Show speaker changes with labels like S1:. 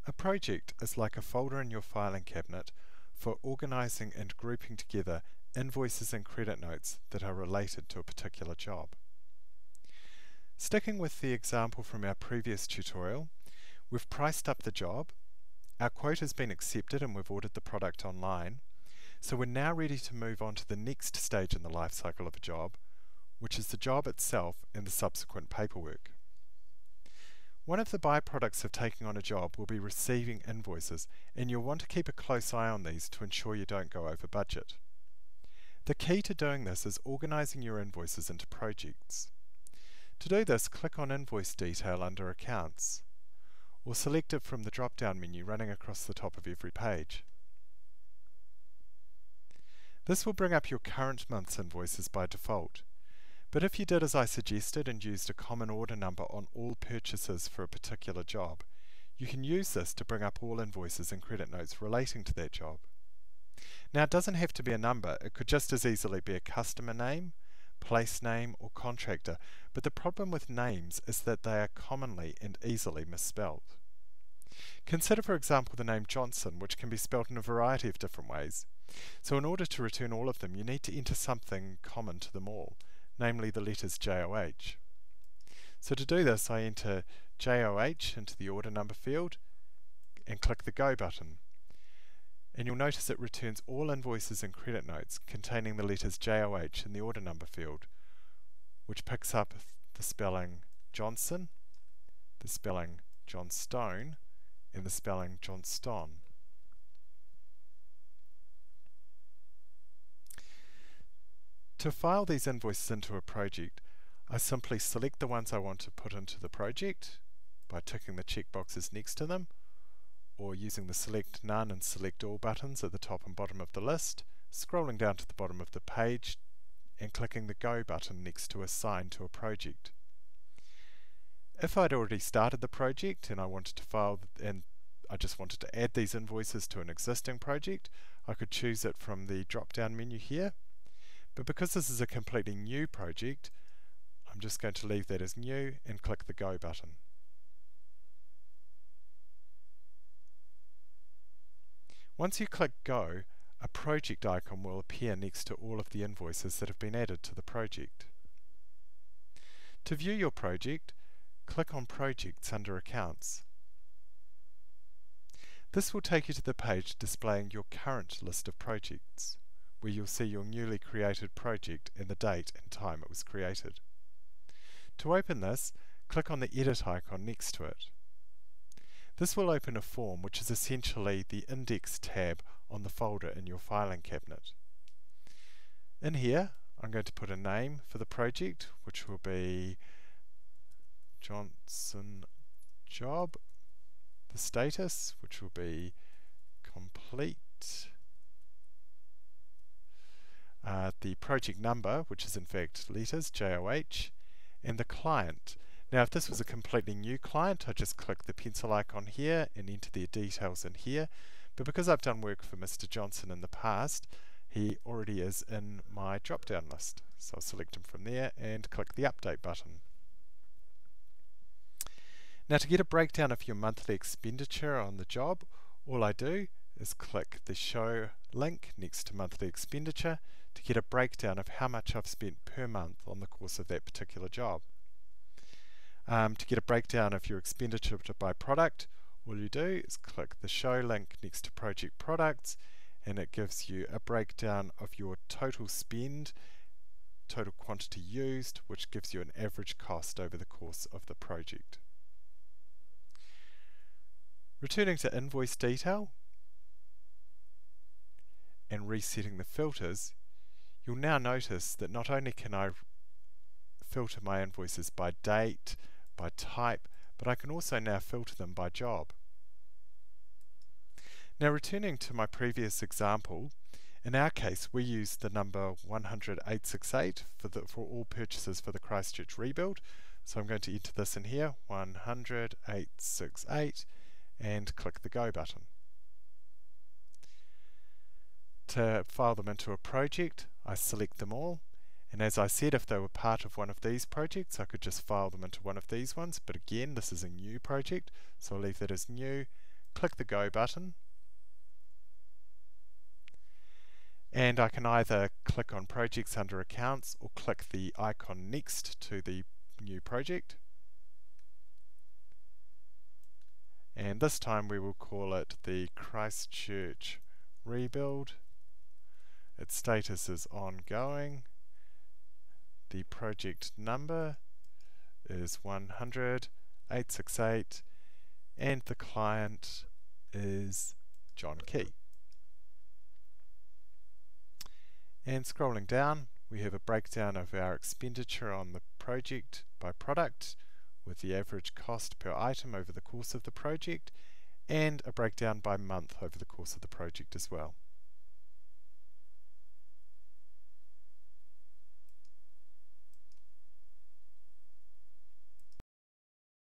S1: A project is like a folder in your filing cabinet for organising and grouping together invoices and credit notes that are related to a particular job. Sticking with the example from our previous tutorial, we've priced up the job, our quote has been accepted and we've ordered the product online, so we're now ready to move on to the next stage in the life cycle of a job, which is the job itself and the subsequent paperwork. One of the byproducts of taking on a job will be receiving invoices, and you'll want to keep a close eye on these to ensure you don't go over budget. The key to doing this is organising your invoices into projects. To do this, click on Invoice Detail under Accounts, or select it from the drop-down menu running across the top of every page. This will bring up your current month's invoices by default, but if you did as I suggested and used a common order number on all purchases for a particular job, you can use this to bring up all invoices and credit notes relating to that job. Now, it doesn't have to be a number, it could just as easily be a customer name, place name, or contractor, but the problem with names is that they are commonly and easily misspelled. Consider, for example, the name Johnson, which can be spelled in a variety of different ways. So in order to return all of them, you need to enter something common to them all, namely the letters JOH. So to do this, I enter JOH into the order number field and click the Go button. And you'll notice it returns all invoices and credit notes containing the letters JOH in the order number field, which picks up the spelling Johnson, the spelling Johnstone, and the spelling Johnston. To file these invoices into a project, I simply select the ones I want to put into the project by ticking the checkboxes next to them, or using the Select None and Select All buttons at the top and bottom of the list, scrolling down to the bottom of the page and clicking the Go button next to Assign to a project. If I'd already started the project and I wanted to file and I just wanted to add these invoices to an existing project, I could choose it from the drop-down menu here. But because this is a completely new project, I'm just going to leave that as new and click the Go button. Once you click Go, a project icon will appear next to all of the invoices that have been added to the project. To view your project, click on Projects under Accounts. This will take you to the page displaying your current list of projects, where you'll see your newly created project and the date and time it was created. To open this, click on the Edit icon next to it. This will open a form which is essentially the Index tab on the folder in your filing cabinet. In here, I'm going to put a name for the project, which will be Johnson Job, the status, which will be complete, the project number, which is in fact letters, JOH, and the client. Now if this was a completely new client, I just click the pencil icon here and enter their details in here, but because I've done work for Mr. Johnson in the past, he already is in my drop-down list. So I'll select him from there and click the Update button. Now to get a breakdown of your monthly expenditure on the job, all I do is click the Show link next to Monthly Expenditure to get a breakdown of how much I've spent per month on the course of that particular job. To get a breakdown of your expenditure by product, all you do is click the Show link next to Project Products, and it gives you a breakdown of your total spend, total quantity used, which gives you an average cost over the course of the project. Returning to Invoice Detail and resetting the filters, you'll now notice that not only can I filter my invoices by date, by type, but I can also now filter them by job. Now returning to my previous example, in our case we used the number 10868 for all purchases for the Christchurch rebuild, so I'm going to enter this in here, 10868, and click the Go button. To file them into a project, I select them all, and as I said, if they were part of one of these projects, I could just file them into one of these ones, but again, this is a new project, so I'll leave that as new, click the Go button, and I can either click on Projects under Accounts or click the icon next to the new project. And this time we will call it the Christchurch Rebuild. Its status is ongoing. The project number is 100-868 and the client is John Key. And scrolling down, we have a breakdown of our expenditure on the project by product, with the average cost per item over the course of the project, and a breakdown by month over the course of the project as well.